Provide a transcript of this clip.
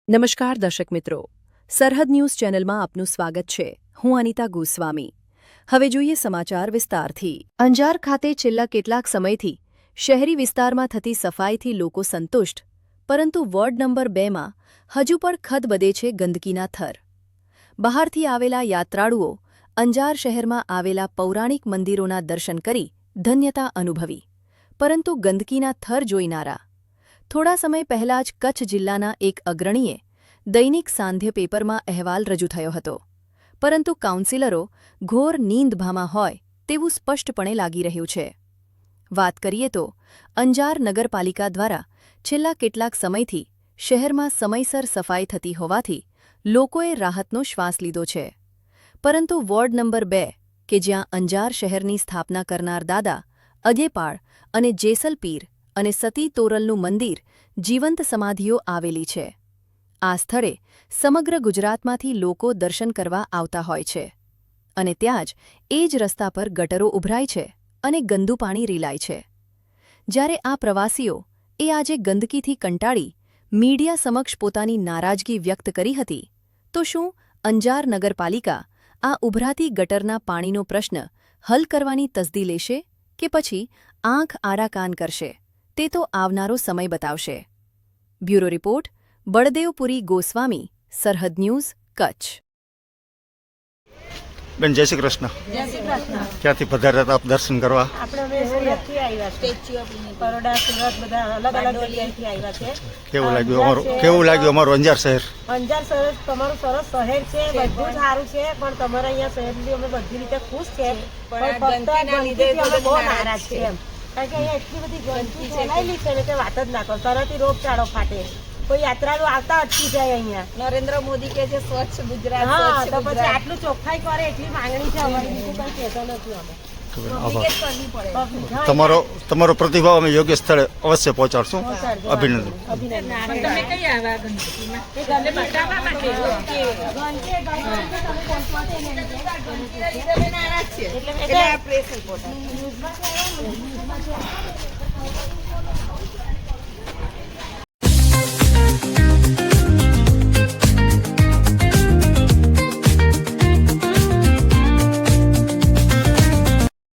નમસ્કાર દર્શક મિત્રો, સરહદ ન્યૂઝ ચેનલમાં આપનું સ્વાગત છે. હું અનિતા ગોસ્વામી. હવે જોઈએ સમાચાર વિસ્તારથી. અંજાર ખાતે છેલ્લા કેટલાક સમયથી શહેરી વિસ્તારમાં થતી સફાઈથી લોકો સંતુષ્ટ, પરંતુ વોર્ડ નંબર 2માં હજુ પણ ખદબદે છે ગંદકીના થર. બહારથી આવેલા યાત્રાળુઓ અંજાર શહેરમાં આવેલા પૌરાણિક મંદિરોના દર્શન કરી ધન્યતા અનુભવી, પરંતુ ગંદકીના થર જોઈનારા. થોડા સમય પહેલાં જ કચ્છ જિલ્લાના એક અગ્રણીએ દૈનિક સાંધ્ય પેપરમાં અહેવાલ રજૂ થયો હતો, પરંતુ કાઉન્સિલરો ઘોર નીંદભામાં હોય તેવું સ્પષ્ટપણે લાગી રહ્યું છે. વાત કરીએ તો અંજાર નગરપાલિકા દ્વારા છેલ્લા કેટલાક સમયથી શહેરમાં સમયસર સફાઈ થતી હોવાથી લોકોએ રાહતનો શ્વાસ લીધો છે, પરંતુ વોર્ડ નંબર 2 કે જ્યાં અંજાર શહેરની સ્થાપના કરનાર દાદા અજેપાળ અને જેસલપીર અને સતી તોરલનું મંદિર જીવંત સમાધિઓ આવેલી છે. આ સ્થળે સમગ્ર ગુજરાતમાંથી લોકો દર્શન કરવા આવતા હોય છે, અને ત્યાં જ એ જ રસ્તા પર ગટરો ઉભરાય છે અને ગંદુ પાણી રીલાય છે. જ્યારે આ પ્રવાસીઓ એ આજે ગંદકીથી કંટાળી મીડિયા સમક્ષ પોતાની નારાજગી વ્યક્ત કરી હતી, તો શું અંજાર નગરપાલિકા આ ઉભરાતી ગટરના પાણીનો પ્રશ્ન હલ કરવાની તસદી લેશે કે પછી આંખ આડા કાન કરશે, તે તો આવનારો સમય બતાવશે. બ્યુરો રિપોર્ટ, બળદેવપુરી ગોસ્વામી, સરહદ ન્યૂઝ, કચ્છ. બેન જય શ્રી કૃષ્ણ. જય શ્રી કૃષ્ણ. ક્યાંથી પધાર્યા હતા આપ દર્શન કરવા? આપણે હવે સુરતથી આવ્યા છે. Statue of unity, Baroda, Surat બધા અલગ અલગ જગ્યાએથી આવ્યા છે. કેવું લાગ્યું અમારું અંજાર શહેર? અંજાર શહેર તમારું સરસ શહેર છે, બધું જ સારું છે, પણ તમારા અહીંયા શહેરની અમે બધી રીતે ખુશ છે, પણ ફક્ત ગંદકીથી અમે બહુ નારાજ છે એમ. કારણ કે અહીંયા એટલી બધી ગંદકી ફેલાયેલી છે ને કે વાત જ ના કરો, તરતથી રોગચાળો ફાટે. કોઈ યાત્રાળુ આવતા અટકી જાય અહીંયા. નરેન્દ્ર મોદી કે છે સ્વચ્છ ગુજરાત. હા, તો પછી આટલું ચોખ્ખાઈ કરે એટલી માંગણી છે અમારી, બીજું કંઈ કહેતો નથી અમે. તમારો પ્રતિભાવ અમે યોગ્ય સ્થળે અવશ્ય પહોંચાડશું. અભિનંદન. એટલે